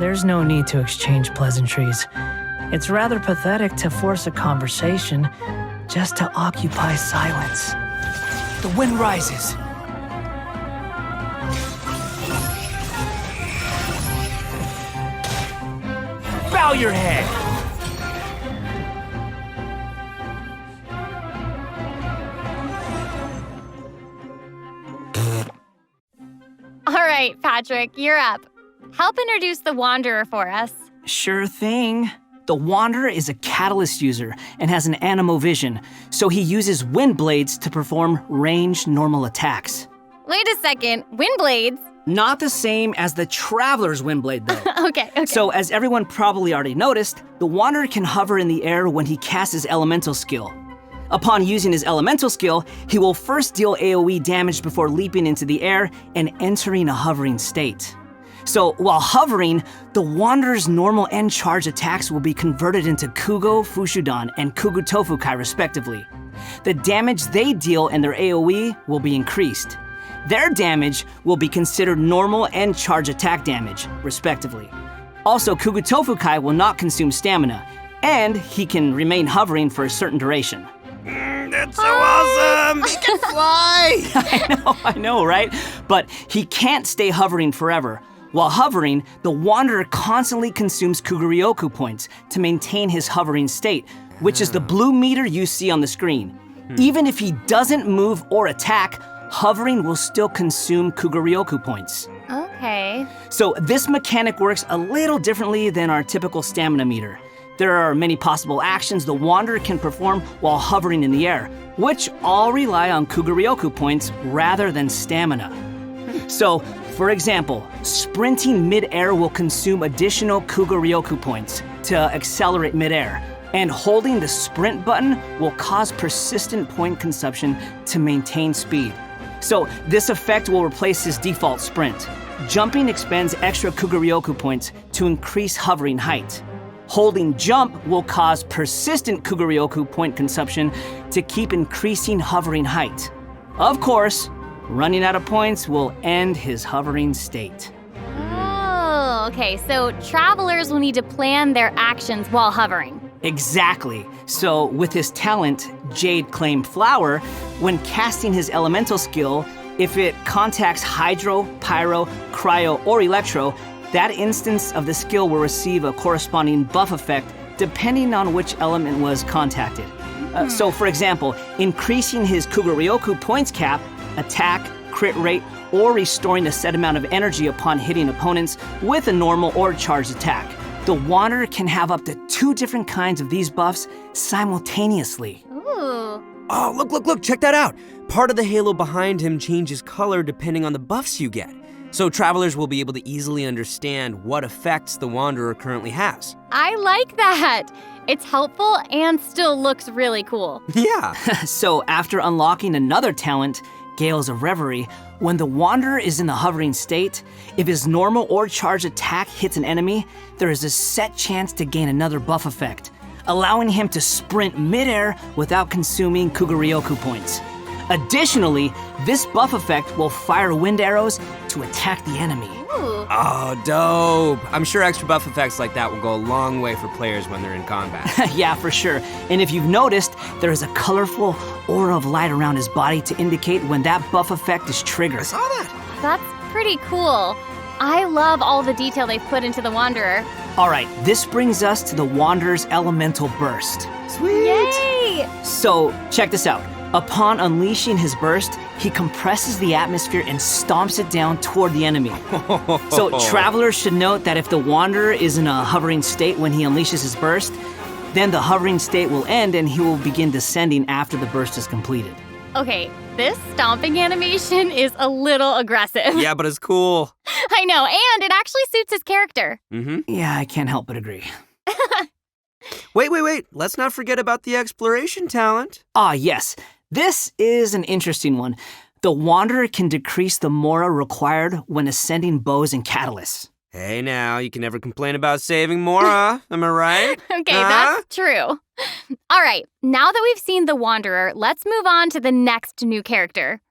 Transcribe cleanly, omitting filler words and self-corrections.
there's no need to exchange pleasantries. It's rather pathetic to force a conversation just to occupy silence. The wind rises. Bow your head! All right, Patrick, you're up. Help introduce the Wanderer for us. Sure thing. The Wanderer is a catalyst user and has an animo-vision, so he uses wind blades to perform ranged normal attacks. Wait a second, wind blades? Not the same as the Traveler's wind blade, though. Okay. So, as everyone probably already noticed, the Wanderer can hover in the air when he casts his elemental skill. Upon using his elemental skill, he will first deal AoE damage before leaping into the air and entering a hovering state. So, while hovering, the Wanderer's normal and charge attacks will be converted into Kugo Fushudan and Kugu Tofukai respectively. The damage they deal and their AoE will be increased. Their damage will be considered normal and charge attack damage, respectively. Also, Kugu Tofukai will not consume stamina, and he can remain hovering for a certain duration. That's so awesome! He can fly! I know, right? But he can't stay hovering forever. While hovering, the Wanderer constantly consumes Kuguryoku points to maintain his hovering state, which is the blue meter you see on the screen. Even if he doesn't move or attack, hovering will still consume Kuguryoku points. Okay. So this mechanic works a little differently than our typical stamina meter. There are many possible actions the Wanderer can perform while hovering in the air, which all rely on Kuguryoku points rather than stamina. So, for example, sprinting mid-air will consume additional Kuguryoku points to accelerate mid-air, and holding the sprint button will cause persistent point consumption to maintain speed. So this effect will replace his default sprint. Jumping expends extra Kuguryoku points to increase hovering height. Holding jump will cause persistent Kuguryoku point consumption to keep increasing hovering height. Of course, running out of points will end his hovering state. Oh, okay. So travelers will need to plan their actions while hovering. Exactly. So with his talent, Jade Claim Flower, when casting his elemental skill, if it contacts Hydro, Pyro, Cryo, or Electro, that instance of the skill will receive a corresponding buff effect depending on which element was contacted. So for example, increasing his Kuguryoku points cap, attack, crit rate, or restoring a set amount of energy upon hitting opponents with a normal or charged attack. The Wanderer can have up to 2 different kinds of these buffs simultaneously. Ooh. Oh, look, check that out. Part of the halo behind him changes color depending on the buffs you get. So travelers will be able to easily understand what effects the Wanderer currently has. I like that. It's helpful and still looks really cool. Yeah. So after unlocking another talent, Gales of Reverie, when the Wanderer is in the hovering state, if his normal or charged attack hits an enemy, there is a set chance to gain another buff effect, allowing him to sprint midair without consuming Kuguryoku points. Additionally, this buff effect will fire wind arrows to attack the enemy. Ooh. Oh, dope. I'm sure extra buff effects like that will go a long way for players when they're in combat. Yeah, for sure. And if you've noticed, there is a colorful aura of light around his body to indicate when that buff effect is triggered. I saw that. That's pretty cool. I love all the detail they've put into the Wanderer. All right, this brings us to the Wanderer's Elemental Burst. Sweet. Yay! So, check this out. Upon unleashing his burst, he compresses the atmosphere and stomps it down toward the enemy. So, travelers should note that if the Wanderer is in a hovering state when he unleashes his burst, then the hovering state will end and he will begin descending after the burst is completed. Okay, this stomping animation is a little aggressive. Yeah, but it's cool. I know, and it actually suits his character. Mm-hmm. Yeah, I can't help but agree. Wait. Let's not forget about the exploration talent. Ah, yes. This is an interesting one. The Wanderer can decrease the Mora required when ascending bows and catalysts. Hey now, you can never complain about saving Mora, am I right? Okay, that's true. All right, now that we've seen the Wanderer, let's move on to the next new character,